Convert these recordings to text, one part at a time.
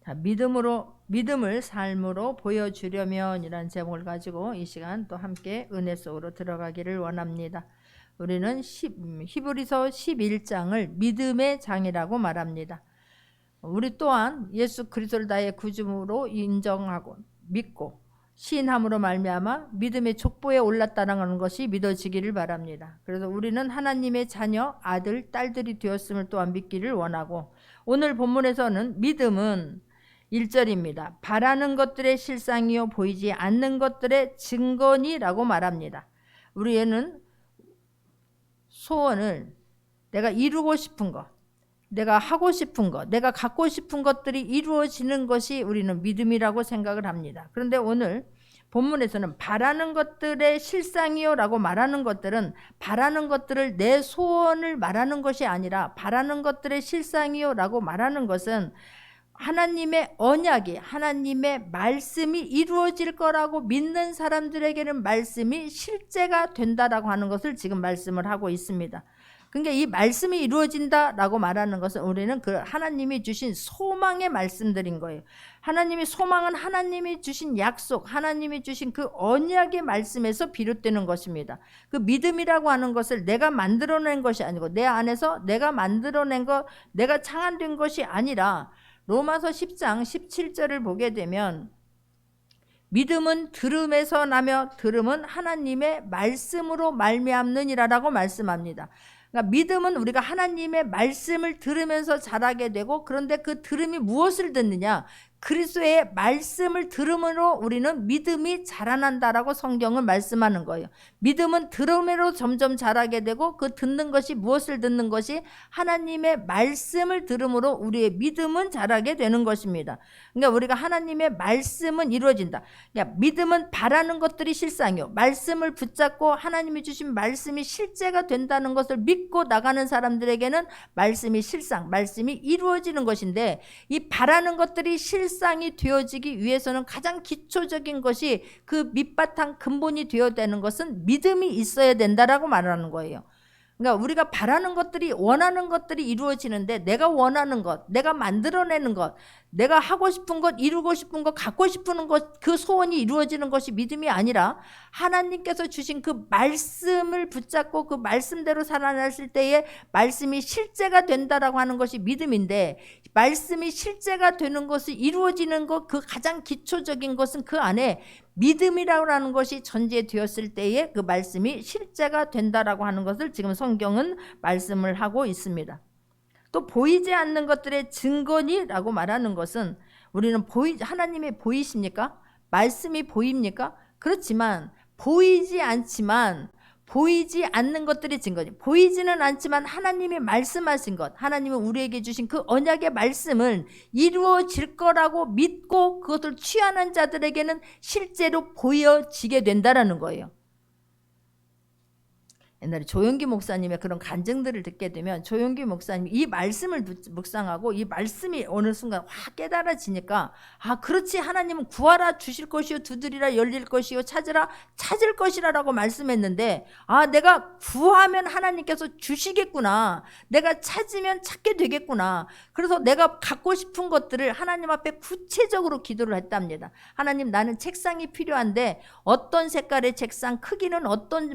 자, 믿음을 삶으로 보여주려면 이란 제목을 가지고 이 시간 또 함께 은혜 속으로 들어가기를 원합니다. 우리는 히브리서 11장을 믿음의 장이라고 말합니다. 우리 또한 예수 그리스도를 나의 구주로 인정하고 믿고 시인함으로 말미암아 믿음의 족보에 올랐다는 것이 믿어지기를 바랍니다. 그래서 우리는 하나님의 자녀, 아들, 딸들이 되었음을 또한 믿기를 원하고, 오늘 본문에서는 믿음은 1절입니다. 바라는 것들의 실상이요 보이지 않는 것들의 증거니라고 말합니다. 우리는 소원을, 내가 이루고 싶은 것, 내가 하고 싶은 것, 내가 갖고 싶은 것들이 이루어지는 것이 우리는 믿음이라고 생각을 합니다. 그런데 오늘 본문에서는 바라는 것들의 실상이요 라고 말하는 것들은, 바라는 것들을, 내 소원을 말하는 것이 아니라 바라는 것들의 실상이요 라고 말하는 것은 하나님의 언약이, 하나님의 말씀이 이루어질 거라고 믿는 사람들에게는 말씀이 실제가 된다라고 하는 것을 지금 말씀을 하고 있습니다. 그러니까 이 말씀이 이루어진다라고 말하는 것은 우리는 그 하나님이 주신 소망의 말씀들인 거예요. 하나님의 소망은 하나님이 주신 약속, 하나님이 주신 그 언약의 말씀에서 비롯되는 것입니다. 그 믿음이라고 하는 것을 내가 만들어낸 것이 아니고, 내 안에서 내가 만들어낸 것, 내가 창안된 것이 아니라, 로마서 10장 17절을 보게 되면 믿음은 들음에서 나며 들음은 하나님의 말씀으로 말미암느니라라고 말씀합니다. 그러니까 믿음은 우리가 하나님의 말씀을 들으면서 자라게 되고, 그런데 그 들음이 무엇을 듣느냐? 그리스도의 말씀을 들음으로 우리는 믿음이 자라난다라고 성경은 말씀하는 거예요. 믿음은 들음으로 점점 자라게 되고, 그 듣는 것이 무엇을 듣는 것이? 하나님의 말씀을 들음으로 우리의 믿음은 자라게 되는 것입니다. 그러니까 우리가 하나님의 말씀은 이루어진다. 그러니까 믿음은 바라는 것들이 실상이요, 말씀을 붙잡고 하나님이 주신 말씀이 실제가 된다는 것을 믿고 나가는 사람들에게는 말씀이 실상, 말씀이 이루어지는 것인데, 이 바라는 것들이 실상이 되어지기 위해서는 가장 기초적인 것이, 그 밑바탕 근본이 되어야 되는 것은 믿음이 있어야 된다라고 말하는 거예요. 그러니까 우리가 바라는 것들이, 원하는 것들이 이루어지는데, 내가 원하는 것, 내가 만들어내는 것, 내가 하고 싶은 것, 이루고 싶은 것, 갖고 싶은 것, 그 소원이 이루어지는 것이 믿음이 아니라 하나님께서 주신 그 말씀을 붙잡고 그 말씀대로 살아났을 때에 말씀이 실제가 된다라고 하는 것이 믿음인데, 말씀이 실제가 되는 것이 이루어지는 것, 그 가장 기초적인 것은 그 안에 믿음이라고 하는 것이 전제되었을 때에 그 말씀이 실제가 된다라고 하는 것을 지금 성경은 말씀을 하고 있습니다. 또 보이지 않는 것들의 증거니라고 말하는 것은, 우리는 하나님이 보이십니까? 말씀이 보입니까? 그렇지만 보이지 않는 것들이 증거니, 보이지는 않지만 하나님이 말씀하신 것, 하나님은 우리에게 주신 그 언약의 말씀을 이루어질 거라고 믿고 그것을 취하는 자들에게는 실제로 보여지게 된다라는 거예요. 옛날에 조용기 목사님의 그런 간증들을 듣게 되면, 조용기 목사님이 이 말씀을 묵상하고 이 말씀이 어느 순간 확 깨달아지니까, 아, 그렇지, 하나님은 구하라 주실 것이요, 두드리라 열릴 것이요, 찾으라 찾을 것이라라고 말씀했는데, 아, 내가 구하면 하나님께서 주시겠구나, 내가 찾으면 찾게 되겠구나. 그래서 내가 갖고 싶은 것들을 하나님 앞에 구체적으로 기도를 했답니다. 하나님, 나는 책상이 필요한데 어떤 색깔의 책상, 크기는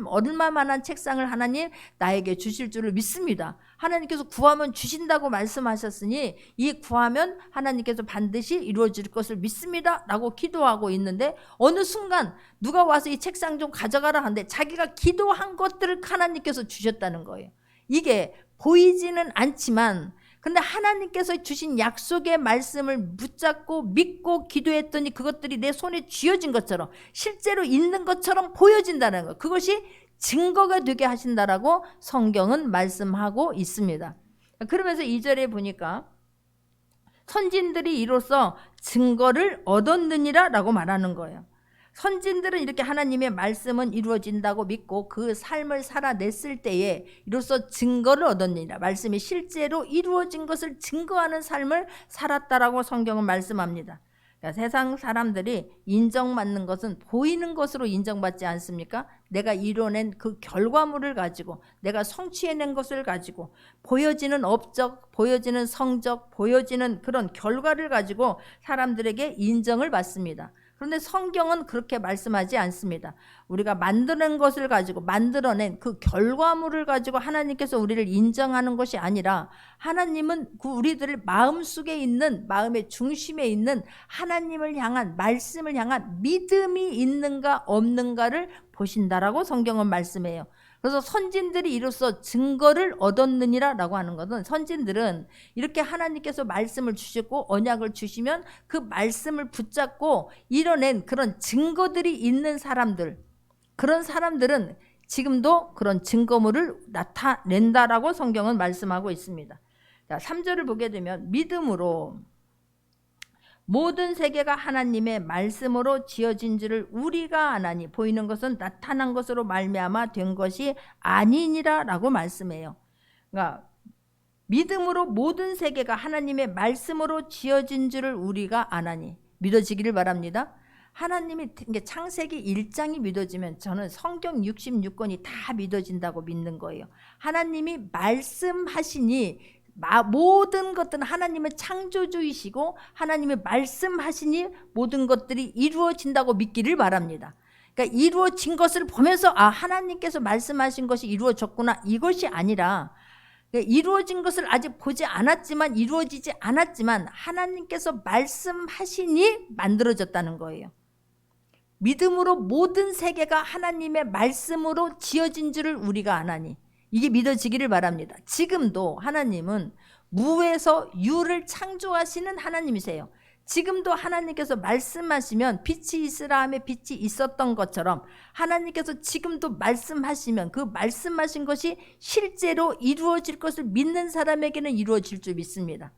얼마만한 책상 하나님 나에게 주실 줄을 믿습니다. 하나님께서 구하면 주신다고 말씀하셨으니 이 구하면 하나님께서 반드시 이루어질 것을 믿습니다 라고 기도하고 있는데, 어느 순간 누가 와서 이 책상 좀 가져가라 하는데 자기가 기도한 것들을 하나님께서 주셨다는 거예요. 이게 보이지는 않지만, 근데 하나님께서 주신 약속의 말씀을 붙잡고 믿고 기도했더니 그것들이 내 손에 쥐어진 것처럼, 실제로 있는 것처럼 보여진다는 것, 그것이 증거가 되게 하신다라고 성경은 말씀하고 있습니다. 그러면서 2절에 보니까 선진들이 이로써 증거를 얻었느니라 라고 말하는 거예요. 선진들은 이렇게 하나님의 말씀은 이루어진다고 믿고 그 삶을 살아냈을 때에 이로써 증거를 얻었느니라, 말씀이 실제로 이루어진 것을 증거하는 삶을 살았다라고 성경은 말씀합니다. 그러니까 세상 사람들이 인정받는 것은 보이는 것으로 인정받지 않습니까? 내가 이뤄낸 그 결과물을 가지고, 내가 성취해낸 것을 가지고, 보여지는 업적, 보여지는 성적, 보여지는 그런 결과를 가지고 사람들에게 인정을 받습니다. 그런데 성경은 그렇게 말씀하지 않습니다. 우리가 만드는 것을 가지고, 만들어낸 그 결과물을 가지고 하나님께서 우리를 인정하는 것이 아니라, 하나님은 그 우리들 마음속에 있는, 마음의 중심에 있는 하나님을 향한, 말씀을 향한 믿음이 있는가 없는가를 보신다라고 성경은 말씀해요. 그래서 선진들이 이로써 증거를 얻었느니라 라고 하는 것은, 선진들은 이렇게 하나님께서 말씀을 주시고 언약을 주시면 그 말씀을 붙잡고 이뤄낸 그런 증거들이 있는 사람들, 그런 사람들은 지금도 그런 증거물을 나타낸다라고 성경은 말씀하고 있습니다. 자, 3절을 보게 되면 믿음으로 모든 세계가 하나님의 말씀으로 지어진 줄을 우리가 아나니, 보이는 것은 나타난 것으로 말미암아 된 것이 아니니라 라고 말씀해요. 그러니까 믿음으로 모든 세계가 하나님의 말씀으로 지어진 줄을 우리가 아나니, 믿어지기를 바랍니다. 하나님이 창세기 1장이 믿어지면 저는 성경 66권이 다 믿어진다고 믿는 거예요. 하나님이 말씀하시니 모든 것들은 하나님의 창조주이시고 하나님의 말씀하시니 모든 것들이 이루어진다고 믿기를 바랍니다. 그러니까 이루어진 것을 보면서 하나님께서 말씀하신 것이 이루어졌구나, 이것이 아니라, 이루어진 것을 아직 보지 않았지만, 이루어지지 않았지만 하나님께서 말씀하시니 만들어졌다는 거예요. 믿음으로 모든 세계가 하나님의 말씀으로 지어진 줄을 우리가 아나니, 이게 믿어지기를 바랍니다. 지금도 하나님은 무에서 유를 창조하시는 하나님이세요. 지금도 하나님께서 말씀하시면 빛이 있으라 하며 빛이 있었던 것처럼, 하나님께서 지금도 말씀하시면 그 말씀하신 것이 실제로 이루어질 것을 믿는 사람에게는 이루어질 줄 믿습니다.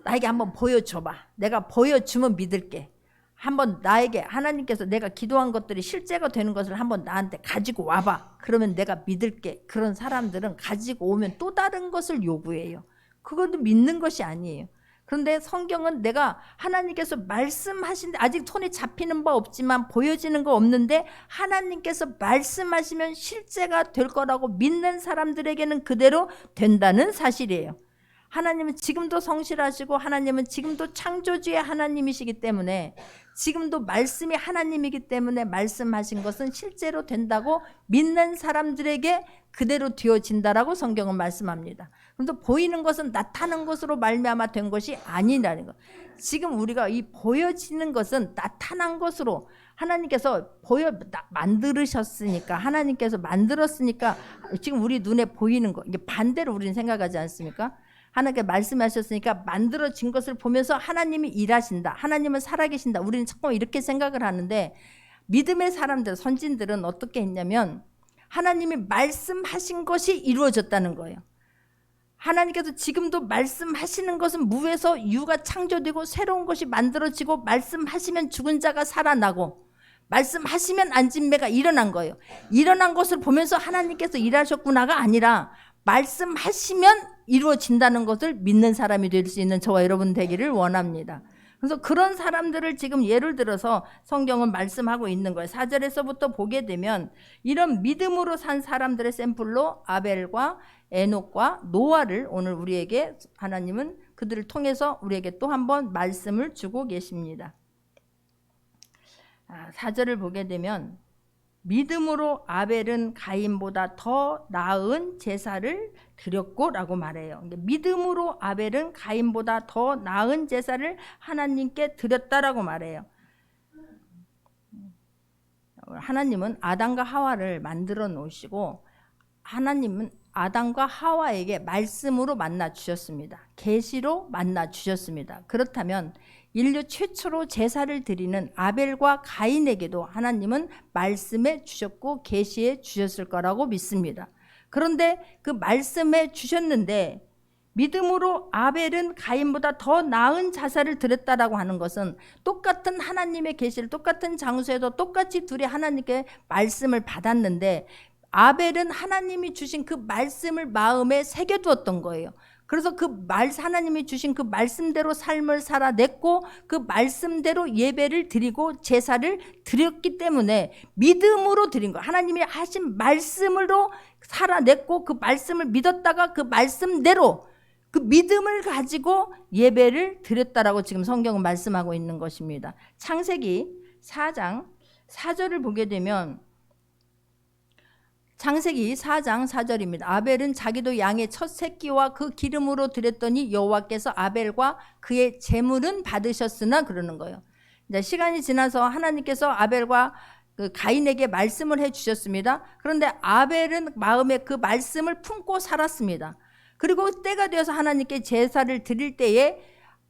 나에게 한번 보여줘봐. 내가 보여주면 믿을게. 한번 나에게 하나님께서 내가 기도한 것들이 실제가 되는 것을 한번 나한테 가지고 와봐. 그러면 내가 믿을게. 그런 사람들은 가지고 오면 또 다른 것을 요구해요. 그것도 믿는 것이 아니에요. 그런데 성경은 내가 하나님께서 말씀하신데, 아직 손에 잡히는 바 없지만, 보여지는 거 없는데 하나님께서 말씀하시면 실제가 될 거라고 믿는 사람들에게는 그대로 된다는 사실이에요. 하나님은 지금도 성실하시고 하나님은 지금도 창조주의 하나님이시기 때문에, 지금도 말씀이 하나님이기 때문에 말씀하신 것은 실제로 된다고 믿는 사람들에게 그대로 되어진다라고 성경은 말씀합니다. 그런데 보이는 것은 나타난 것으로 말미암아 된 것이 아니라는 것. 지금 우리가 이 보여지는 것은 나타난 것으로 하나님께서 만들으셨으니까, 하나님께서 만들었으니까 지금 우리 눈에 보이는 거, 이게 반대로 우리는 생각하지 않습니까? 하나님께 말씀하셨으니까 만들어진 것을 보면서 하나님이 일하신다, 하나님은 살아계신다, 우리는 자꾸 이렇게 생각을 하는데, 믿음의 사람들, 선진들은 어떻게 했냐면 하나님이 말씀하신 것이 이루어졌다는 거예요. 하나님께서 지금도 말씀하시는 것은 무에서 유가 창조되고 새로운 것이 만들어지고, 말씀하시면 죽은 자가 살아나고, 말씀하시면 안진매가 일어난 거예요. 일어난 것을 보면서 하나님께서 일하셨구나가 아니라, 말씀하시면 이루어진다는 것을 믿는 사람이 될 수 있는 저와 여러분 되기를 원합니다. 그래서 그런 사람들을 지금 예를 들어서 성경은 말씀하고 있는 거예요. 4절에서부터 보게 되면 이런 믿음으로 산 사람들의 샘플로 아벨과 에녹과 노아를 오늘 우리에게 하나님은 그들을 통해서 우리에게 또 한 번 말씀을 주고 계십니다. 4절을 보게 되면 믿음으로 아벨은 가인보다 더 나은 제사를 드렸고 라고 말해요. 믿음으로 아벨은 가인보다 더 나은 제사를 하나님께 드렸다라고 말해요. 하나님은 아담과 하와를 만들어 놓으시고, 하나님은 아담과 하와에게 말씀으로 만나 주셨습니다. 계시로 만나 주셨습니다. 그렇다면 인류 최초로 제사를 드리는 아벨과 가인에게도 하나님은 말씀해 주셨고 계시해 주셨을 거라고 믿습니다. 그런데 그 말씀해 주셨는데, 믿음으로 아벨은 가인보다 더 나은 제사를 드렸다라고 하는 것은 똑같은 하나님의 계시를 똑같은 장소에서 똑같이 둘이 하나님께 말씀을 받았는데, 아벨은 하나님이 주신 그 말씀을 마음에 새겨두었던 거예요. 그래서 하나님이 주신 그 말씀대로 삶을 살아냈고 그 말씀대로 예배를 드리고 제사를 드렸기 때문에 믿음으로 드린 거예요. 하나님이 하신 말씀으로 살아냈고 그 말씀을 믿었다가 그 말씀대로 그 믿음을 가지고 예배를 드렸다라고 지금 성경은 말씀하고 있는 것입니다. 창세기 4장 4절을 보게 되면 창세기 4장 4절입니다. 아벨은 자기도 양의 첫 새끼와 그 기름으로 드렸더니 여호와께서 아벨과 그의 제물은 받으셨으나 그러는 거예요. 이제 시간이 지나서 하나님께서 아벨과 그 가인에게 말씀을 해주셨습니다. 그런데 아벨은 마음에 그 말씀을 품고 살았습니다. 그리고 때가 되어서 하나님께 제사를 드릴 때에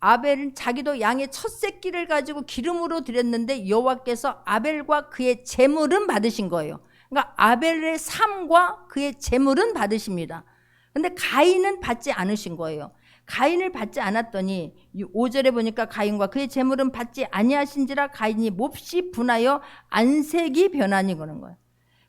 아벨은 자기도 양의 첫 새끼를 가지고 기름으로 드렸는데 여호와께서 아벨과 그의 제물은 받으신 거예요. 그러니까 아벨의 삶과 그의 제물은 받으십니다. 그런데 가인은 받지 않으신 거예요. 가인을 받지 않았더니 5절에 보니까 가인과 그의 제물은 받지 아니하신지라 가인이 몹시 분하여 안색이 변하니 그러는 거예요.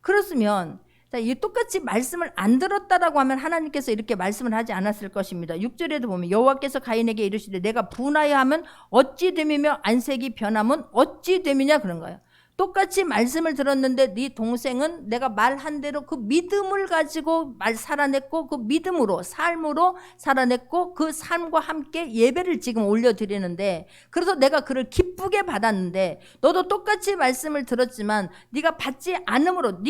그렇으면 이 똑같이 말씀을 안 들었다라고 하면 하나님께서 이렇게 말씀을 하지 않았을 것입니다. 6절에도 보면 여호와께서 가인에게 이르시되 내가 분하여 하면 어찌 됨이며 안색이 변하면 어찌 됨이냐 그런 거예요. 똑같이 말씀을 들었는데 네 동생은 내가 말한 대로 그 믿음을 가지고 살아냈고 그 믿음으로 삶으로 살아냈고 그 삶과 함께 예배를 지금 올려드리는데 그래서 내가 그를 기쁘게 받았는데 너도 똑같이 말씀을 들었지만 네가 받지 않음으로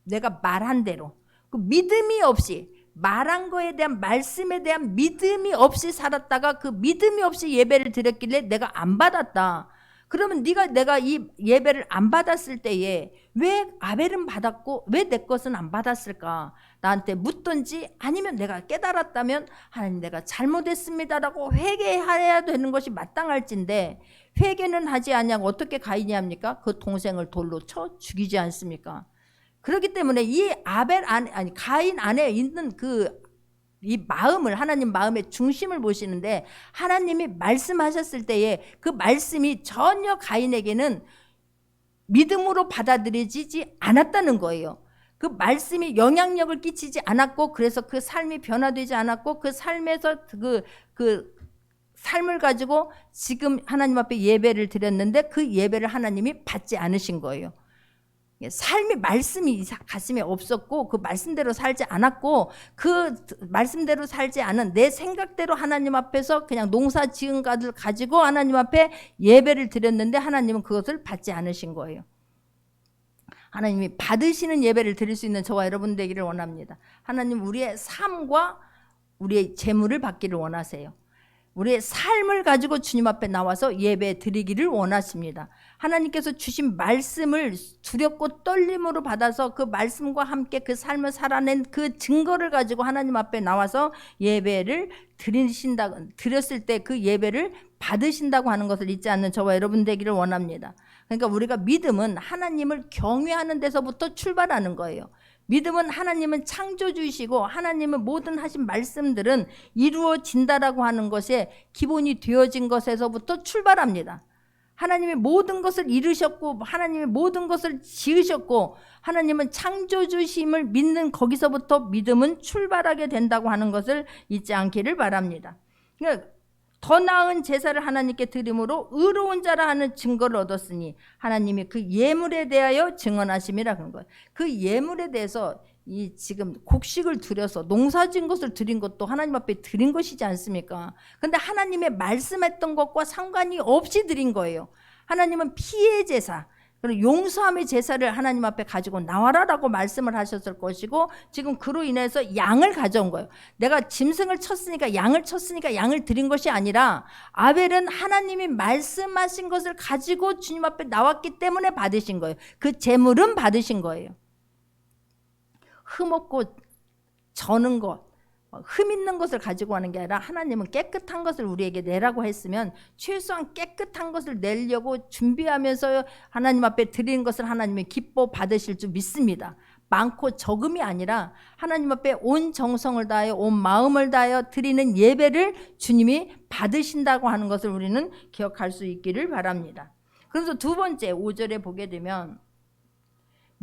내가 말한 대로 그 믿음이 없이 말한 거에 대한 말씀에 대한 믿음이 없이 살았다가 그 믿음이 없이 예배를 드렸길래 내가 안 받았다. 그러면 내가 이 예배를 안 받았을 때에 왜 아벨은 받았고 왜 내 것은 안 받았을까? 나한테 묻든지 아니면 내가 깨달았다면 하나님 내가 잘못했습니다라고 회개해야 되는 것이 마땅할진데 회개는 하지 아니하고 어떻게 가인이 합니까? 그 동생을 돌로 쳐 죽이지 않습니까? 그렇기 때문에 이 가인 안에 있는 이 마음을 하나님 마음의 중심을 보시는데 하나님이 말씀하셨을 때에 그 말씀이 전혀 가인에게는 믿음으로 받아들여지지 않았다는 거예요. 그 말씀이 영향력을 끼치지 않았고 그래서 그 삶이 변화되지 않았고 그 삶에서 그 삶을 가지고 지금 하나님 앞에 예배를 드렸는데 그 예배를 하나님이 받지 않으신 거예요. 삶의 말씀이 가슴에 없었고 그 말씀대로 살지 않았고 그 말씀대로 살지 않은 내 생각대로 하나님 앞에서 그냥 농사 지은 것을 가지고 하나님 앞에 예배를 드렸는데 하나님은 그것을 받지 않으신 거예요. 하나님이 받으시는 예배를 드릴 수 있는 저와 여러분 되기를 원합니다. 하나님 우리의 삶과 우리의 재물을 받기를 원하세요. 우리의 삶을 가지고 주님 앞에 나와서 예배 드리기를 원하십니다. 하나님께서 주신 말씀을 두렵고 떨림으로 받아서 그 말씀과 함께 그 삶을 살아낸 그 증거를 가지고 하나님 앞에 나와서 예배를 드렸을 때 그 예배를 받으신다고 하는 것을 잊지 않는 저와 여러분 되기를 원합니다. 그러니까 우리가 믿음은 하나님을 경외하는 데서부터 출발하는 거예요. 믿음은 하나님은 창조주이시고 하나님은 모든 하신 말씀들은 이루어진다라고 하는 것에 기본이 되어진 것에서부터 출발합니다. 하나님이 모든 것을 이루셨고 하나님이 모든 것을 지으셨고 하나님은 창조주심을 믿는 거기서부터 믿음은 출발하게 된다고 하는 것을 잊지 않기를 바랍니다. 그러니까 더 나은 제사를 하나님께 드림으로 의로운 자라 하는 증거를 얻었으니 하나님이 그 예물에 대하여 증언하심이라 그런 거예요. 그 예물에 대해서 이 지금 곡식을 드려서 농사진 것을 드린 것도 하나님 앞에 드린 것이지 않습니까? 그런데 하나님의 말씀했던 것과 상관이 없이 드린 거예요. 하나님은 피의 제사 그리고 용서함의 제사를 하나님 앞에 가지고 나와라라고 말씀을 하셨을 것이고 지금 그로 인해서 양을 가져온 거예요. 내가 짐승을 쳤으니까 양을 드린 것이 아니라 아벨은 하나님이 말씀하신 것을 가지고 주님 앞에 나왔기 때문에 받으신 거예요. 그 제물은 받으신 거예요. 흠없고 저는 것 흠 있는 것을 가지고 하는 게 아니라 하나님은 깨끗한 것을 우리에게 내라고 했으면 최소한 깨끗한 것을 내려고 준비하면서 하나님 앞에 드리는 것을 하나님이 기뻐 받으실 줄 믿습니다. 많고 적음이 아니라 하나님 앞에 온 정성을 다하여 온 마음을 다하여 드리는 예배를 주님이 받으신다고 하는 것을 우리는 기억할 수 있기를 바랍니다. 그래서 두 번째 5절에 보게 되면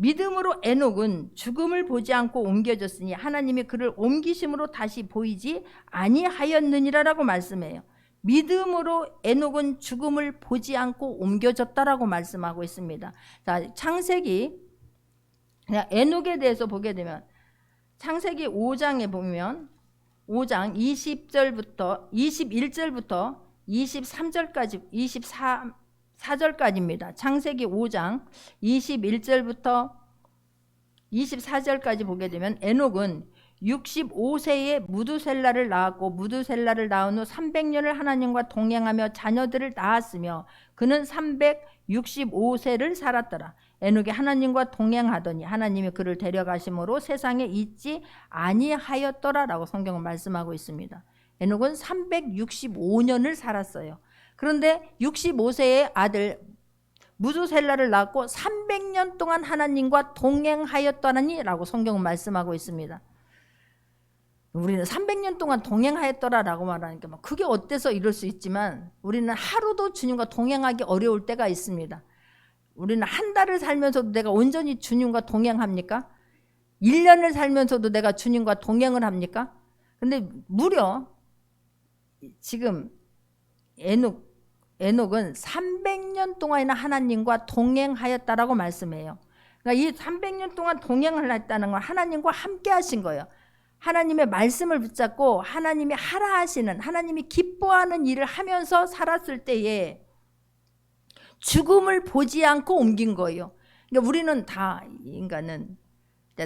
믿음으로 에녹은 죽음을 보지 않고 옮겨졌으니 하나님이 그를 옮기심으로 다시 보이지 아니하였느니라라고 말씀해요. 믿음으로 에녹은 죽음을 보지 않고 옮겨졌다라고 말씀하고 있습니다. 자, 창세기 그냥 에녹에 대해서 보게 되면 창세기 5장에 보면 5장 20절부터 21절부터 23절까지 24절까지입니다. 창세기 5장 21절부터 24절까지 보게 되면 에녹은 65세에 무두셀라를 낳았고 무두셀라를 낳은 후 300년을 하나님과 동행하며 자녀들을 낳았으며 그는 365세를 살았더라. 에녹이 하나님과 동행하더니 하나님이 그를 데려가심으로 세상에 있지 아니하였더라라고 성경은 말씀하고 있습니다. 에녹은 365년을 살았어요. 그런데 65세의 아들 무두셀라를 낳고 300년 동안 하나님과 동행하였더라니라고 성경은 말씀하고 있습니다. 우리는 300년 동안 동행하였더라라고 말하니까 그게 어때서 이럴 수 있지만 우리는 하루도 주님과 동행하기 어려울 때가 있습니다. 우리는 한 달을 살면서도 내가 온전히 주님과 동행합니까? 1년을 살면서도 내가 주님과 동행을 합니까? 근데 무려 지금 에녹은 300년 동안이나 하나님과 동행하였다라고 말씀해요. 그러니까 이 300년 동안 동행을 했다는 건 하나님과 함께 하신 거예요. 하나님의 말씀을 붙잡고 하나님이 하라 하시는, 하나님이 기뻐하는 일을 하면서 살았을 때에 죽음을 보지 않고 옮긴 거예요. 그러니까 우리는 다 인간은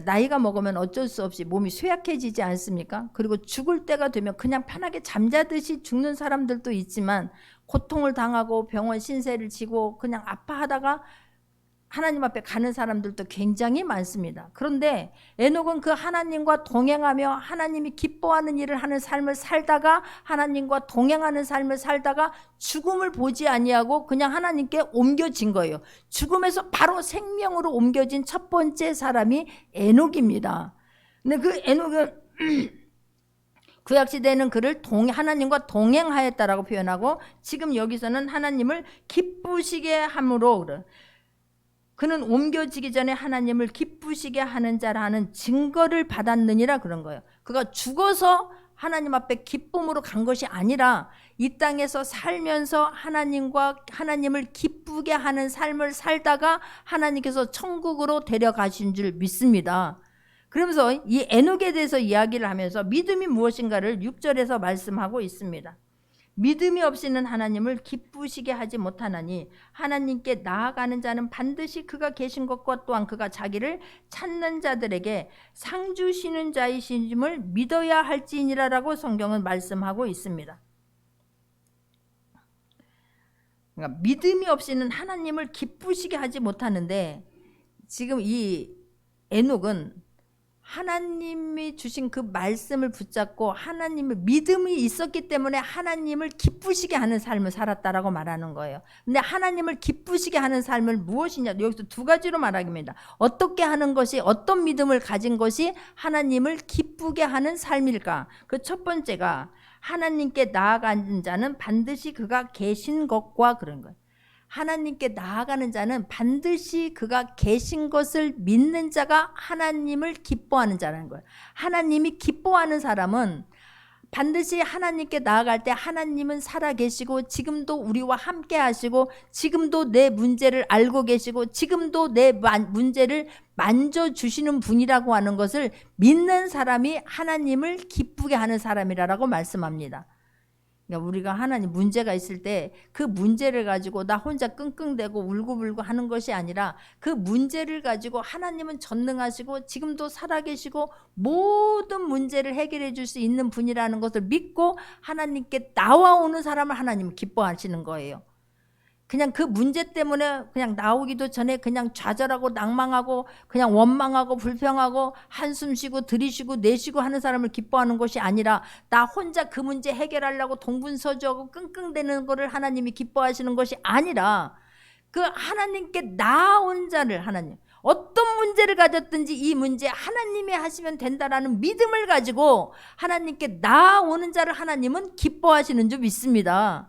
나이가 먹으면 어쩔 수 없이 몸이 쇠약해지지 않습니까? 그리고 죽을 때가 되면 그냥 편하게 잠자듯이 죽는 사람들도 있지만 고통을 당하고 병원 신세를 지고 그냥 아파하다가 하나님 앞에 가는 사람들도 굉장히 많습니다. 그런데 에녹은 그 하나님과 동행하며 하나님이 기뻐하는 일을 하는 삶을 살다가 하나님과 동행하는 삶을 살다가 죽음을 보지 아니하고 그냥 하나님께 옮겨진 거예요. 죽음에서 바로 생명으로 옮겨진 첫 번째 사람이 에녹입니다. 근데 그 에녹은 구약시대에는 그를 하나님과 동행하였다라고 표현하고 지금 여기서는 하나님을 기쁘시게 함으로 그는 옮겨지기 전에 하나님을 기쁘시게 하는 자라는 증거를 받았느니라 그런 거예요. 그가 죽어서 하나님 앞에 기쁨으로 간 것이 아니라 이 땅에서 살면서 하나님을 기쁘게 하는 삶을 살다가 하나님께서 천국으로 데려가신 줄 믿습니다. 그러면서 이 에녹에 대해서 이야기를 하면서 믿음이 무엇인가를 6절에서 말씀하고 있습니다. 믿음이 없이는 하나님을 기쁘시게 하지 못하나니 하나님께 나아가는 자는 반드시 그가 계신 것과 또한 그가 자기를 찾는 자들에게 상 주시는 자이심을 믿어야 할지니라라고 성경은 말씀하고 있습니다. 그러니까 믿음이 없이는 하나님을 기쁘시게 하지 못하는데 지금 이 에녹은 하나님이 주신 그 말씀을 붙잡고 하나님의 믿음이 있었기 때문에 하나님을 기쁘시게 하는 삶을 살았다라고 말하는 거예요. 근데 하나님을 기쁘시게 하는 삶을 무엇이냐? 여기서 두 가지로 말합니다. 어떻게 하는 것이, 어떤 믿음을 가진 것이 하나님을 기쁘게 하는 삶일까? 그 첫 번째가 하나님께 나아가는 자는 반드시 그가 계신 것과 그런 거예요. 하나님께 나아가는 자는 반드시 그가 계신 것을 믿는 자가 하나님을 기뻐하는 자라는 거예요. 하나님이 기뻐하는 사람은 반드시 하나님께 나아갈 때 하나님은 살아계시고 지금도 우리와 함께 하시고 지금도 내 문제를 알고 계시고 지금도 내 문제를 만져주시는 분이라고 하는 것을 믿는 사람이 하나님을 기쁘게 하는 사람이라고 말씀합니다. 그러니까 우리가 하나님 문제가 있을 때 그 문제를 가지고 나 혼자 끙끙대고 울고불고 하는 것이 아니라 그 문제를 가지고 하나님은 전능하시고 지금도 살아계시고 모든 문제를 해결해 줄 수 있는 분이라는 것을 믿고 하나님께 나와오는 사람을 하나님은 기뻐하시는 거예요. 그냥 그 문제 때문에 그냥 나오기도 전에 그냥 좌절하고 낭망하고 그냥 원망하고 불평하고 한숨 쉬고 들이쉬고 내쉬고 하는 사람을 기뻐하는 것이 아니라 나 혼자 그 문제 해결하려고 동분서주하고 끙끙대는 것을 하나님이 기뻐하시는 것이 아니라 그 하나님께 나온 자를 하나님 어떤 문제를 가졌든지 이 문제 하나님이 하시면 된다라는 믿음을 가지고 하나님께 나오는 자를 하나님은 기뻐하시는 줄 믿습니다.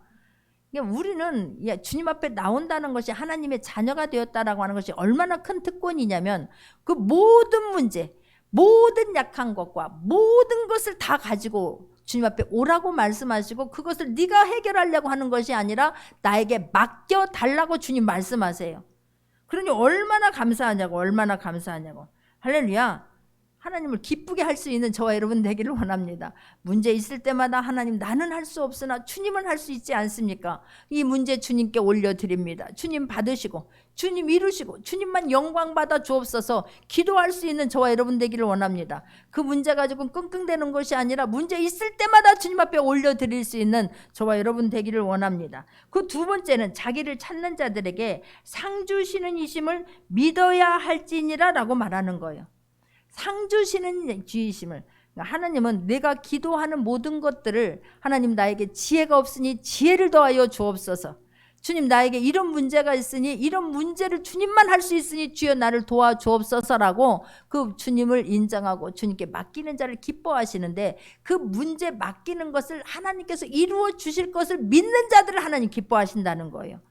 그러니까 우리는 주님 앞에 나온다는 것이 하나님의 자녀가 되었다라고 하는 것이 얼마나 큰 특권이냐면 그 모든 문제, 모든 약한 것과 모든 것을 다 가지고 주님 앞에 오라고 말씀하시고 그것을 네가 해결하려고 하는 것이 아니라 나에게 맡겨달라고 주님 말씀하세요. 그러니 얼마나 감사하냐고, 얼마나 감사하냐고. 할렐루야. 하나님을 기쁘게 할 수 있는 저와 여러분 되기를 원합니다. 문제 있을 때마다 하나님 나는 할 수 없으나 주님은 할 수 있지 않습니까? 이 문제 주님께 올려드립니다. 주님 받으시고 주님 이루시고 주님만 영광 받아 주옵소서 기도할 수 있는 저와 여러분 되기를 원합니다. 그 문제 가지고 끙끙대는 것이 아니라 문제 있을 때마다 주님 앞에 올려드릴 수 있는 저와 여러분 되기를 원합니다. 그 두 번째는 자기를 찾는 자들에게 상 주시는 이심을 믿어야 할지니라 라고 말하는 거예요. 상 주시는 주이심을. 하나님은 내가 기도하는 모든 것들을 하나님 나에게 지혜가 없으니 지혜를 더하여 주옵소서. 주님 나에게 이런 문제가 있으니 이런 문제를 주님만 할 수 있으니 주여 나를 도와주옵소서라고 그 주님을 인정하고 주님께 맡기는 자를 기뻐하시는데 그 문제 맡기는 것을 하나님께서 이루어 주실 것을 믿는 자들을 하나님 기뻐하신다는 거예요.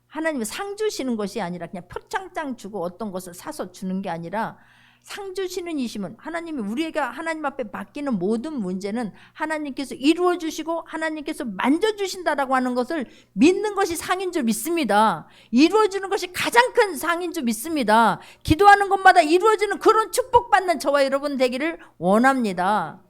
하나님은 상 주시는 것이 아니라 그냥 표창장 주고 어떤 것을 사서 주는 게 아니라 상 주시는 이심은 하나님이 우리가 하나님 앞에 맡기는 모든 문제는 하나님께서 이루어 주시고 하나님께서 만져주신다라고 하는 것을 믿는 것이 상인 줄 믿습니다. 이루어지는 것이 가장 큰 상인 줄 믿습니다. 기도하는 것마다 이루어지는 그런 축복받는 저와 여러분 되기를 원합니다.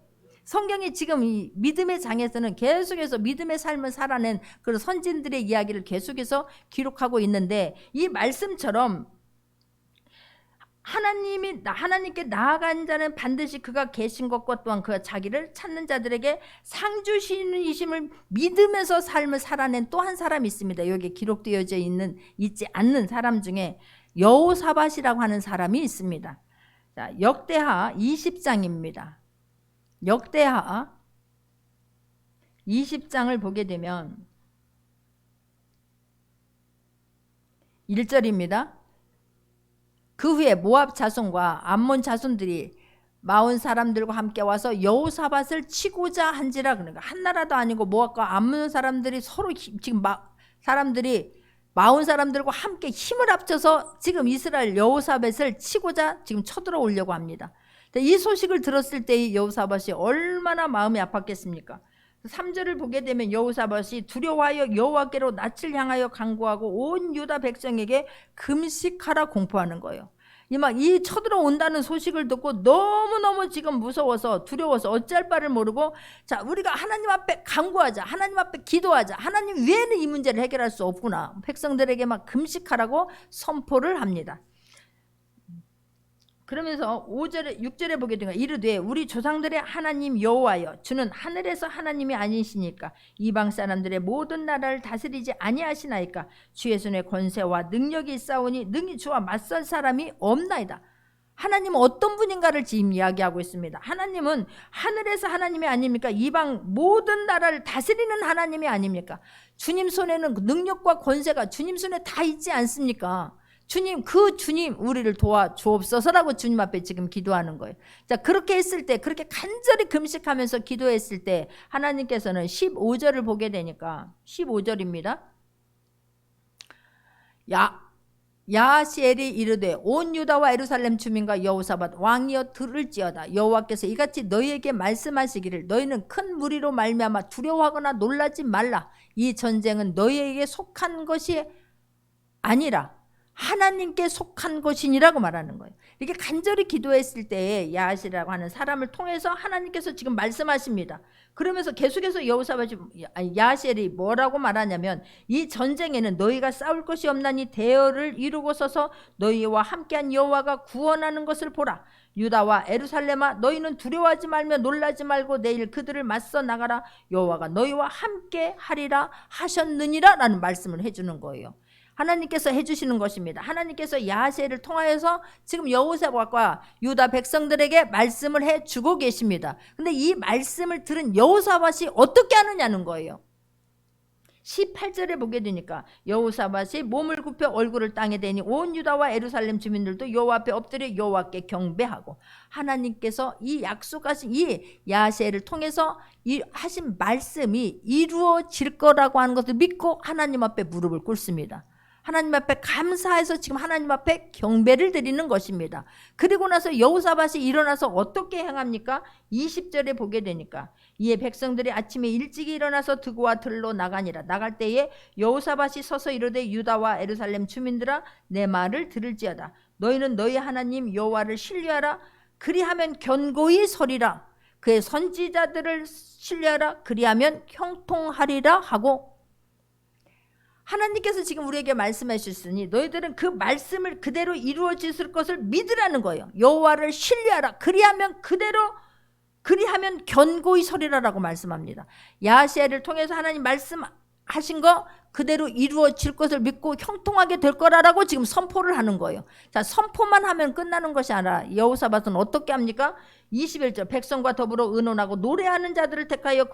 성경이 지금 이 믿음의 장에서는 계속해서 믿음의 삶을 살아낸 그런 선진들의 이야기를 계속해서 기록하고 있는데 이 말씀처럼 하나님께 나아간 자는 반드시 그가 계신 것과 또한 그가 자기를 찾는 자들에게 상 주시는 이심을 믿으면서 삶을 살아낸 또 한 사람이 있습니다. 여기에 기록되어져 있지 않는 사람 중에 여호사밧이라고 하는 사람이 있습니다. 자, 역대하 20장입니다. 역대하 20장을 보게 되면 1절입니다. 그 후에 모압 자손과 암몬 자손들이 마온 사람들과 함께 와서 여호사밧을 치고자 한지라. 그러니까 한 나라도 아니고 모압과 암몬 사람들이 서로 지금 사람들이 마온 사람들과 함께 힘을 합쳐서 지금 이스라엘 여호사밧을 치고자 지금 쳐들어오려고 합니다. 이 소식을 들었을 때 여호사밧이 얼마나 마음이 아팠겠습니까? 3절을 보게 되면 여호사밧이 두려워하여 여호와께로 낯을 향하여 간구하고 온 유다 백성에게 금식하라 공포하는 거예요. 이 쳐들어온다는 소식을 듣고 너무너무 지금 무서워서 두려워서 어찌할 바를 모르고 자 우리가 하나님 앞에 간구하자, 하나님 앞에 기도하자, 하나님 외에는 이 문제를 해결할 수 없구나. 백성들에게 막 금식하라고 선포를 합니다. 그러면서 6절에 보게 되면 이르되 우리 조상들의 하나님 여호와여 주는 하늘에서 하나님이 아니시니까 이방 사람들의 모든 나라를 다스리지 아니하시나이까 주의 손에 권세와 능력이 있사오니 능히 주와 맞설 사람이 없나이다. 하나님은 어떤 분인가를 지금 이야기하고 있습니다. 하나님은 하늘에서 하나님이 아닙니까? 이방 모든 나라를 다스리는 하나님이 아닙니까? 주님 손에는 능력과 권세가 주님 손에 다 있지 않습니까? 주님, 그 주님 우리를 도와주옵소서라고 주님 앞에 지금 기도하는 거예요. 자, 그렇게 했을 때, 그렇게 간절히 금식하면서 기도했을 때 하나님께서는 15절을 보게 되니까 15절입니다. 야하시엘이 이르되 온 유다와 예루살렘 주민과 여호사밧 왕이여 들을지어다. 여호와께서 이같이 너희에게 말씀하시기를 너희는 큰 무리로 말미암아 두려워하거나 놀라지 말라. 이 전쟁은 너희에게 속한 것이 아니라 하나님께 속한 것이니라고 말하는 거예요. 이렇게 간절히 기도했을 때에 야하시라고 하는 사람을 통해서 하나님께서 지금 말씀하십니다. 그러면서 계속해서 야하시엘이 뭐라고 말하냐면 이 전쟁에는 너희가 싸울 것이 없나니 대열을 이루고 서서 너희와 함께한 여호와가 구원하는 것을 보라. 유다와 예루살렘아 너희는 두려워하지 말며 놀라지 말고 내일 그들을 맞서 나가라. 여호와가 너희와 함께 하리라 하셨느니라 라는 말씀을 해주는 거예요. 하나님께서 해주시는 것입니다. 하나님께서 야하시엘을 통하여서 지금 여호사밧과 유다 백성들에게 말씀을 해주고 계십니다. 근데 이 말씀을 들은 여호사밧이 어떻게 하느냐는 거예요. 18절에 보게 되니까 여호사밧이 몸을 굽혀 얼굴을 땅에 대니 온 유다와 예루살렘 주민들도 여호와 앞에 엎드려 여호와께 경배하고, 하나님께서 이 약속하신 이 야세를 통해서 이 하신 말씀이 이루어질 거라고 하는 것을 믿고 하나님 앞에 무릎을 꿇습니다. 하나님 앞에 감사해서 지금 하나님 앞에 경배를 드리는 것입니다. 그리고 나서 여호사밧이 일어나서 어떻게 행합니까? 20절에 보게 되니까 이에 백성들이 아침에 일찍이 일어나서 드고와 들로 나가니라. 나갈 때에 여호사밧이 서서 이르되 유다와 예루살렘 주민들아, 내 말을 들을지어다. 너희는 너희 하나님 여호와를 신뢰하라. 그리하면 견고히 서리라. 그의 선지자들을 신뢰하라. 그리하면 형통하리라 하고, 하나님께서 지금 우리에게 말씀하셨으니 너희들은 그 말씀을 그대로 이루어질 것을 믿으라는 거예요. 여호와를 신뢰하라. 그리하면 견고히 서리라라고 말씀합니다. 야세를 통해서 하나님 말씀하신 거 그대로 이루어질 것을 믿고 형통하게 될 거라고 지금 선포를 하는 거예요. 자, 선포만 하면 끝나는 것이 아니라 여호사밧은 어떻게 합니까? 21절, 백성과 더불어 의논하고 노래하는 자들을 택하여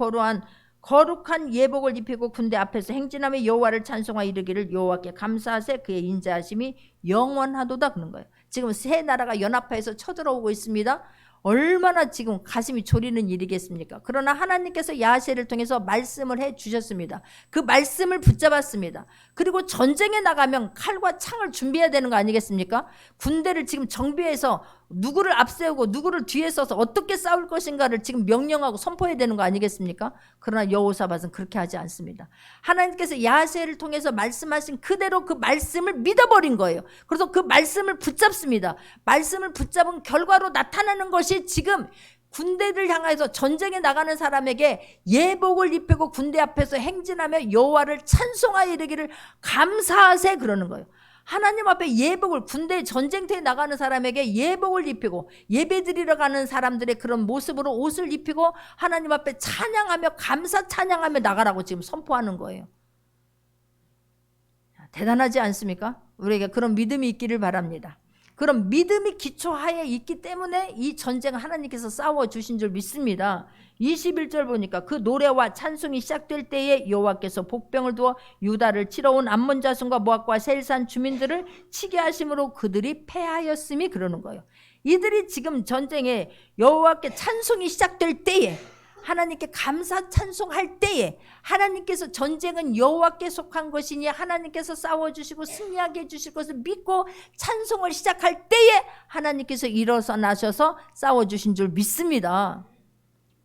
거룩한 예복을 입히고 군대 앞에서 행진하며 여호와를 찬송하여 이르기를 여호와께 감사하세. 그의 인자하심이 영원하도다 그런 거예요. 지금 세 나라가 연합해서 쳐들어오고 있습니다. 얼마나 지금 가슴이 졸이는 일이겠습니까? 그러나 하나님께서 야세를 통해서 말씀을 해 주셨습니다. 그 말씀을 붙잡았습니다. 그리고 전쟁에 나가면 칼과 창을 준비해야 되는 거 아니겠습니까? 군대를 지금 정비해서 누구를 앞세우고 누구를 뒤에 서서 어떻게 싸울 것인가를 지금 명령하고 선포해야 되는 거 아니겠습니까? 그러나 여호사밧은 그렇게 하지 않습니다. 하나님께서 야세를 통해서 말씀하신 그대로 그 말씀을 믿어버린 거예요. 그래서 그 말씀을 붙잡습니다. 말씀을 붙잡은 결과로 나타나는 것이 지금 군대를 향해서 전쟁에 나가는 사람에게 예복을 입히고 군대 앞에서 행진하며 여호와를 찬송하여 이르기를 감사하세 그러는 거예요. 하나님 앞에 예복을, 군대 전쟁터에 나가는 사람에게 예복을 입히고 예배드리러 가는 사람들의 그런 모습으로 옷을 입히고 하나님 앞에 찬양하며 감사 찬양하며 나가라고 지금 선포하는 거예요. 대단하지 않습니까? 우리에게 그런 믿음이 있기를 바랍니다. 그런 믿음이 기초하에 있기 때문에 이 전쟁을 하나님께서 싸워주신 줄 믿습니다. 21절 보니까 그 노래와 찬송이 시작될 때에 여호와께서 복병을 두어 유다를 치러 온 암몬 자손과 모압과 세일산 주민들을 치게 하심으로 그들이 패하였음이 그러는 거예요. 이들이 지금 전쟁에 여호와께 찬송이 시작될 때에, 하나님께 감사 찬송할 때에, 하나님께서 전쟁은 여호와께 속한 것이니 하나님께서 싸워주시고 승리하게 해주실 것을 믿고 찬송을 시작할 때에 하나님께서 일어나셔서 싸워주신 줄 믿습니다.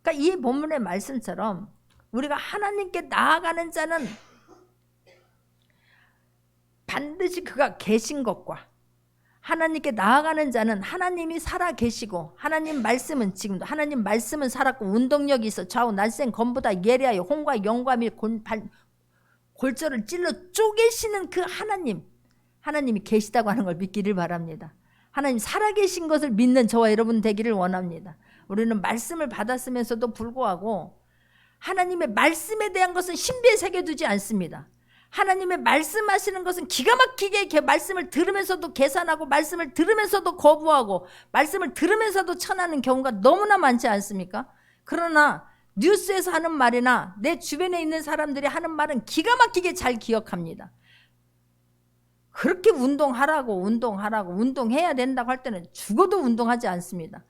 그러니까 이 본문의 말씀처럼 우리가 하나님께 나아가는 자는 반드시 그가 계신 것과, 하나님께 나아가는 자는 하나님이 살아 계시고, 하나님 말씀은 지금도 하나님 말씀은 살았고 운동력이 있어 좌우 날쌘 검보다 예리하여 홍과 영과 및 골절을 찔러 쪼개시는 그 하나님이 계시다고 하는 걸 믿기를 바랍니다. 하나님 살아계신 것을 믿는 저와 여러분 되기를 원합니다. 우리는 말씀을 받았으면서도 불구하고 하나님의 말씀에 대한 것은 신비에 새겨두지 않습니다. 하나님의 말씀하시는 것은 기가 막히게 말씀을 들으면서도 계산하고 말씀을 들으면서도 거부하고 말씀을 들으면서도 천하는 경우가 너무나 많지 않습니까? 그러나 뉴스에서 하는 말이나 내 주변에 있는 사람들이 하는 말은 기가 막히게 잘 기억합니다. 그렇게 운동하라고 운동해야 된다고 할 때는 죽어도 운동하지 않습니다.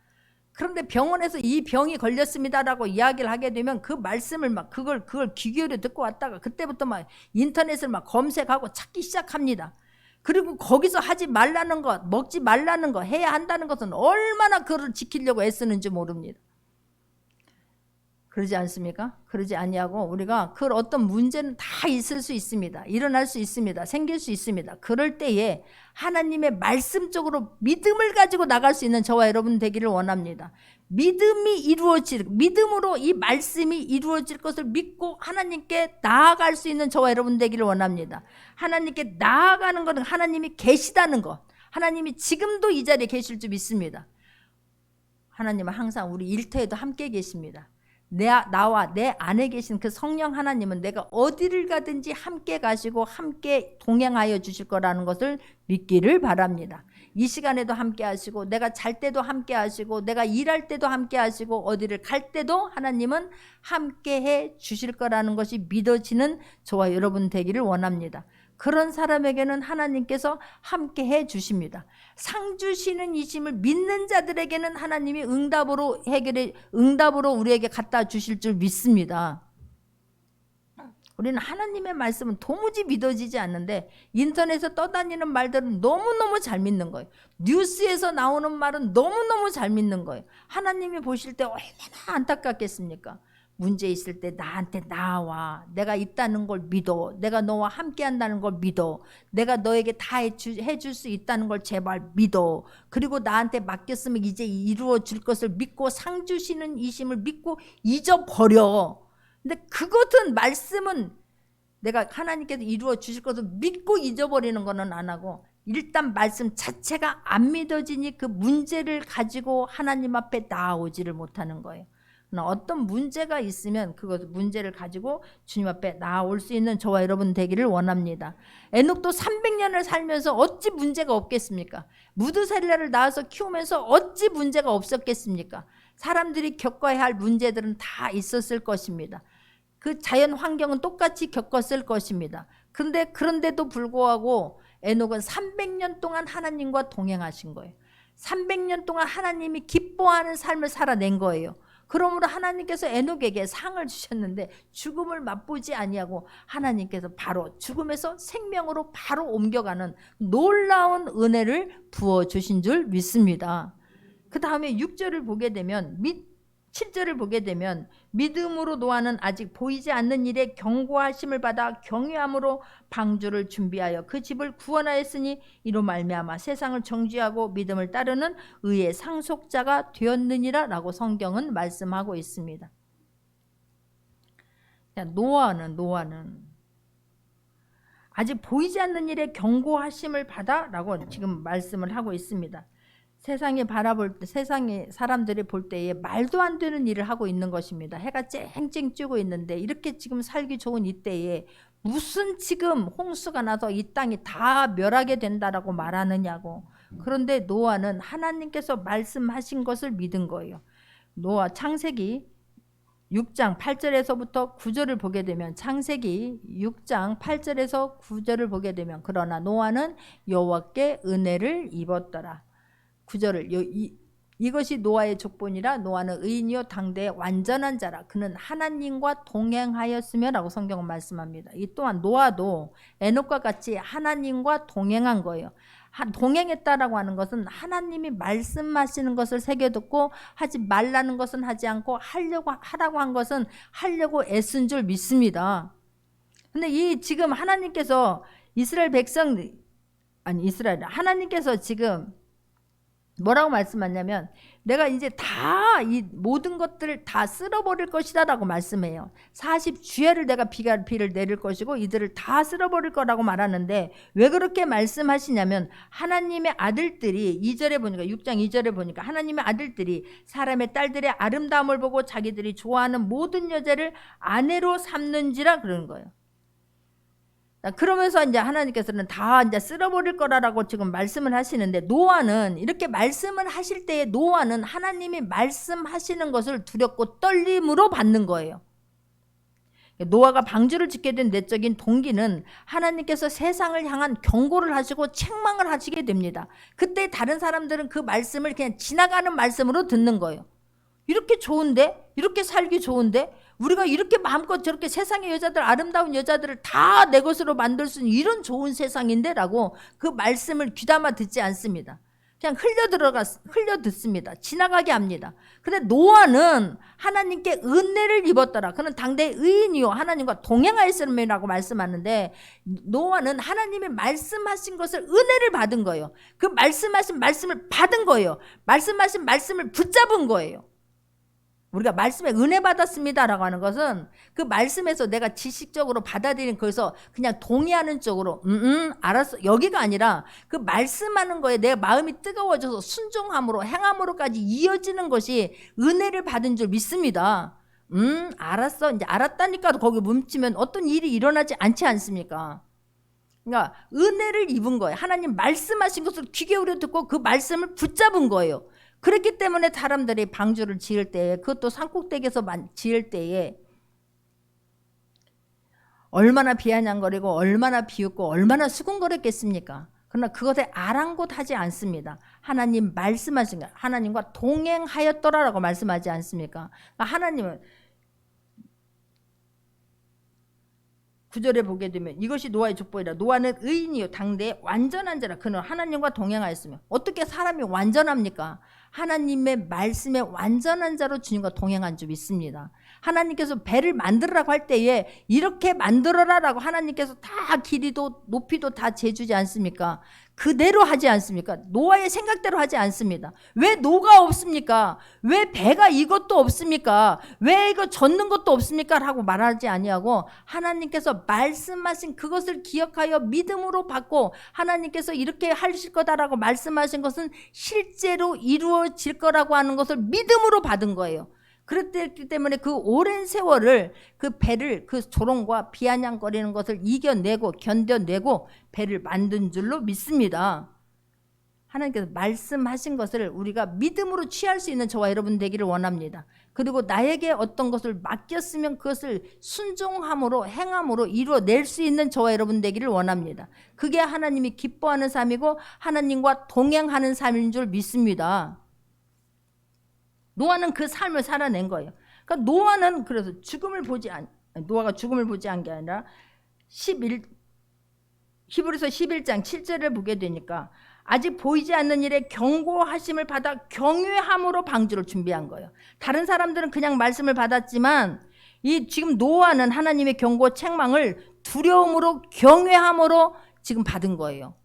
그런데 병원에서 이 병이 걸렸습니다라고 이야기를 하게 되면 그 말씀을 그걸 귀 기울여 듣고 왔다가 그때부터 인터넷을 검색하고 찾기 시작합니다. 그리고 거기서 하지 말라는 것, 먹지 말라는 것, 해야 한다는 것은 얼마나 그걸 지키려고 애쓰는지 모릅니다. 그러지 않습니까? 그러지 아니하고 우리가 그 어떤 문제는 다 있을 수 있습니다. 일어날 수 있습니다. 생길 수 있습니다. 그럴 때에 하나님의 말씀 쪽으로 믿음을 가지고 나갈 수 있는 저와 여러분 되기를 원합니다. 믿음으로 이 말씀이 이루어질 것을 믿고 하나님께 나아갈 수 있는 저와 여러분 되기를 원합니다. 하나님께 나아가는 것은 하나님이 계시다는 것, 하나님이 지금도 이 자리에 계실 줄 믿습니다. 하나님은 항상 우리 일터에도 함께 계십니다. 나와 내 안에 계신 그 성령 하나님은 내가 어디를 가든지 함께 가시고 함께 동행하여 주실 거라는 것을 믿기를 바랍니다. 이 시간에도 함께 하시고 내가 잘 때도 함께 하시고 내가 일할 때도 함께 하시고 어디를 갈 때도 하나님은 함께 해 주실 거라는 것이 믿어지는 저와 여러분 되기를 원합니다. 그런 사람에게는 하나님께서 함께 해 주십니다. 상 주시는 이심을 믿는 자들에게는 하나님이 응답으로 우리에게 갖다 주실 줄 믿습니다. 우리는 하나님의 말씀은 도무지 믿어지지 않는데 인터넷에서 떠다니는 말들은 너무너무 잘 믿는 거예요. 뉴스에서 나오는 말은 너무너무 잘 믿는 거예요. 하나님이 보실 때 얼마나 안타깝겠습니까? 문제 있을 때 나한테 나와. 내가 있다는 걸 믿어. 내가 너와 함께 한다는 걸 믿어. 내가 너에게 다 해줄 수 있다는 걸 제발 믿어. 그리고 나한테 맡겼으면 이제 이루어 줄 것을 믿고 상 주시는 이심을 믿고 잊어버려. 근데 그것은 말씀은 내가 하나님께서 이루어 주실 것을 믿고 잊어버리는 거는 안 하고 일단 말씀 자체가 안 믿어지니 그 문제를 가지고 하나님 앞에 나아오지를 못하는 거예요. 어떤 문제가 있으면 그것 문제를 가지고 주님 앞에 나아올 수 있는 저와 여러분 되기를 원합니다. 에녹도 300년을 살면서 어찌 문제가 없겠습니까? 무드셀라를 낳아서 키우면서 어찌 문제가 없었겠습니까? 사람들이 겪어야 할 문제들은 다 있었을 것입니다. 그 자연 환경은 똑같이 겪었을 것입니다. 그런데도 불구하고 에녹은 300년 동안 하나님과 동행하신 거예요. 300년 동안 하나님이 기뻐하는 삶을 살아낸 거예요. 그러므로 하나님께서 에녹에게 상을 주셨는데 죽음을 맛보지 아니하고 하나님께서 바로 죽음에서 생명으로 바로 옮겨가는 놀라운 은혜를 부어주신 줄 믿습니다. 그 다음에 6절을 보게 되면 7절을 보게 되면 믿음으로 노아는 아직 보이지 않는 일에 경고하심을 받아 경외함으로 방주를 준비하여 그 집을 구원하였으니 이로 말미암아 세상을 정죄하고 믿음을 따르는 의의 상속자가 되었느니라 라고 성경은 말씀하고 있습니다. 노아는 아직 보이지 않는 일에 경고하심을 받아 라고 지금 말씀을 하고 있습니다. 세상에 사람들이 볼 때에 말도 안 되는 일을 하고 있는 것입니다. 해가 쨍쨍 찌고 있는데 이렇게 지금 살기 좋은 이때에 무슨 지금 홍수가 나서 이 땅이 다 멸하게 된다라고 말하느냐고. 그런데 노아는 하나님께서 말씀하신 것을 믿은 거예요. 노아 창세기 6장 8절에서부터 9절을 보게 되면 창세기 6장 8절에서 9절을 보게 되면 그러나 노아는 여호와께 은혜를 입었더라. 9절을 이것이 노아의 족본이라 노아는 의인이요 당대의 완전한 자라 그는 하나님과 동행하였으며 라고 성경은 말씀합니다. 이 또한 노아도 에녹과 같이 하나님과 동행한 거예요. 동행했다라고 하는 것은 하나님이 말씀하시는 것을 새겨듣고 하지 말라는 것은 하지 않고 하라고 한 것은 하려고 애쓴 줄 믿습니다. 근데 지금 하나님께서 하나님께서 지금 뭐라고 말씀하냐면 내가 이제 다 이 모든 것들을 다 쓸어버릴 것이다 라고 말씀해요. 40주야를 내가 비를 내릴 것이고 이들을 다 쓸어버릴 거라고 말하는데 왜 그렇게 말씀하시냐면 하나님의 아들들이 2절에 보니까 6장 2절에 보니까 하나님의 아들들이 사람의 딸들의 아름다움을 보고 자기들이 좋아하는 모든 여자를 아내로 삼는지라 그러는 거예요. 그러면서 이제 하나님께서는 다 이제 쓸어버릴 거라고 지금 말씀을 하시는데 노아는 이렇게 말씀을 하실 때에 노아는 하나님이 말씀하시는 것을 두렵고 떨림으로 받는 거예요. 노아가 방주를 짓게 된 내적인 동기는 하나님께서 세상을 향한 경고를 하시고 책망을 하시게 됩니다. 그때 다른 사람들은 그 말씀을 그냥 지나가는 말씀으로 듣는 거예요. 이렇게 좋은데? 이렇게 살기 좋은데? 우리가 이렇게 마음껏 저렇게 세상의 여자들 아름다운 여자들을 다 내 것으로 만들 수 있는 이런 좋은 세상인데 라고 그 말씀을 귀담아 듣지 않습니다. 그냥 흘려 듣습니다. 지나가게 합니다. 근데 노아는 하나님께 은혜를 입었더라. 그는 당대의 의인이요 하나님과 동행하였음이라고 말씀하는데 노아는 하나님이 말씀하신 것을 은혜를 받은 거예요. 그 말씀하신 말씀을 받은 거예요. 말씀하신 말씀을 붙잡은 거예요. 우리가 말씀에 은혜 받았습니다라고 하는 것은 그 말씀에서 내가 지식적으로 받아들인 거에서 그냥 동의하는 쪽으로 알았어 여기가 아니라 그 말씀하는 거에 내 마음이 뜨거워져서 순종함으로 행함으로까지 이어지는 것이 은혜를 받은 줄 믿습니다. 알았어. 이제 알았다니까 거기 멈추면 어떤 일이 일어나지 않지 않습니까? 그러니까 은혜를 입은 거예요. 하나님 말씀하신 것을 귀 기울여 듣고 그 말씀을 붙잡은 거예요. 그렇기 때문에 사람들이 방주를 지을 때에, 그것도 산꼭대기에서 지을 때에 얼마나 비아냥거리고 얼마나 비웃고 얼마나 수군거렸겠습니까? 그러나 그것에 아랑곳하지 않습니다. 하나님 말씀하신 거, 하나님과 동행하였더라라고 말씀하지 않습니까? 그러니까 하나님은 9절에 보게 되면 이것이 노아의 족보이라. 노아는 의인이요 당대의 완전한 자라. 그는 하나님과 동행하였으며. 어떻게 사람이 완전합니까? 하나님의 말씀에 완전한 자로 주님과 동행한 줄 믿습니다. 하나님께서 배를 만들으라고 할 때에 이렇게 만들어라라고 하나님께서 다 길이도 높이도 다 재주지 않습니까? 그대로 하지 않습니까? 노아의 생각대로 하지 않습니다. 왜 노가 없습니까? 왜 배가 이것도 없습니까? 왜 이거 젓는 것도 없습니까? 라고 말하지 아니하고 하나님께서 말씀하신 그것을 기억하여 믿음으로 받고, 하나님께서 이렇게 하실 거다라고 말씀하신 것은 실제로 이루어질 거라고 하는 것을 믿음으로 받은 거예요. 그랬기 때문에 그 오랜 세월을, 그 배를, 그 조롱과 비아냥거리는 것을 이겨내고 견뎌내고 배를 만든 줄로 믿습니다. 하나님께서 말씀하신 것을 우리가 믿음으로 취할 수 있는 저와 여러분 되기를 원합니다. 그리고 나에게 어떤 것을 맡겼으면 그것을 순종함으로 행함으로 이루어낼 수 있는 저와 여러분 되기를 원합니다. 그게 하나님이 기뻐하는 삶이고 하나님과 동행하는 삶인 줄 믿습니다. 노아는 그 삶을 살아낸 거예요. 그러니까 노아는 그래서 노아가 죽음을 보지 않은 게 아니라 히브리서 11장 7절을 보게 되니까 아직 보이지 않는 일에 경고하심을 받아 경외함으로 방주를 준비한 거예요. 다른 사람들은 그냥 말씀을 받았지만 지금 노아는 하나님의 경고 책망을 두려움으로 경외함으로 지금 받은 거예요.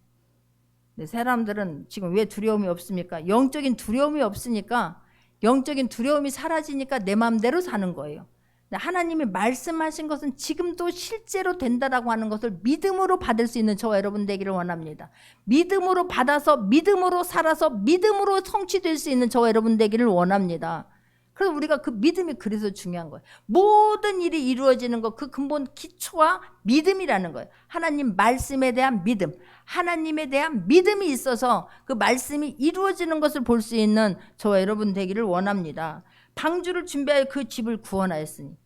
근데 사람들은 지금 왜 두려움이 없습니까? 영적인 두려움이 없으니까, 영적인 두려움이 사라지니까 내 마음대로 사는 거예요. 하나님이 말씀하신 것은 지금도 실제로 된다라고 하는 것을 믿음으로 받을 수 있는 저와 여러분 되기를 원합니다. 믿음으로 받아서 믿음으로 살아서 믿음으로 성취될 수 있는 저와 여러분 되기를 원합니다. 그래서 우리가 그 믿음이 그래서 중요한 거예요. 모든 일이 이루어지는 것, 그 근본 기초가 믿음이라는 거예요. 하나님 말씀에 대한 믿음, 하나님에 대한 믿음이 있어서 그 말씀이 이루어지는 것을 볼 수 있는 저와 여러분 되기를 원합니다. 방주를 준비하여 그 집을 구원하였으니.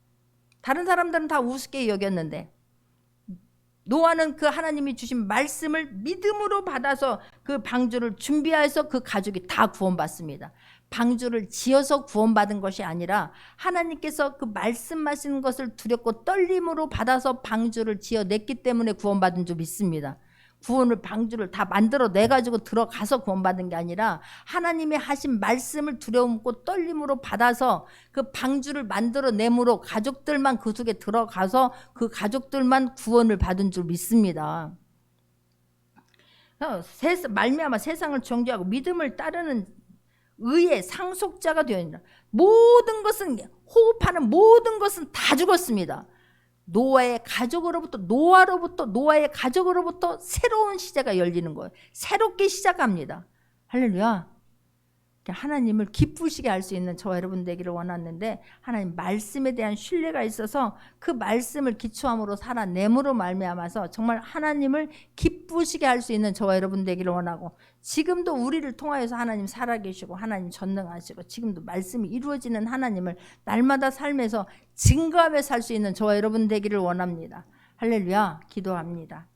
다른 사람들은 다 우습게 여겼는데 노아는 그 하나님이 주신 말씀을 믿음으로 받아서 그 방주를 준비해서 그 가족이 다 구원받습니다. 방주를 지어서 구원받은 것이 아니라 하나님께서 그 말씀하시는 것을 두렵고 떨림으로 받아서 방주를 지어냈기 때문에 구원받은 줄 믿습니다. 구원을, 방주를 다 만들어 내가지고 들어가서 구원받은 게 아니라 하나님의 하신 말씀을 두려움고 떨림으로 받아서 그 방주를 만들어 내므로 가족들만 그 속에 들어가서 그 가족들만 구원을 받은 줄 믿습니다. 말미암아 세상을 정죄하고 믿음을 따르는 의의 상속자가 되었느니라. 모든 것은, 호흡하는 모든 것은 다 죽었습니다. 노아의 가족으로부터 새로운 시대가 열리는 거예요. 새롭게 시작합니다. 할렐루야. 하나님을 기쁘시게 할 수 있는 저와 여러분 되기를 원하는데, 하나님 말씀에 대한 신뢰가 있어서 그 말씀을 기초함으로 살아내므로 말미암아서 정말 하나님을 기쁘시게 할 수 있는 저와 여러분 되기를 원하고, 지금도 우리를 통하여서 하나님 살아계시고 하나님 전능하시고 지금도 말씀이 이루어지는 하나님을 날마다 삶에서 증거하며 살 수 있는 저와 여러분 되기를 원합니다. 할렐루야. 기도합니다.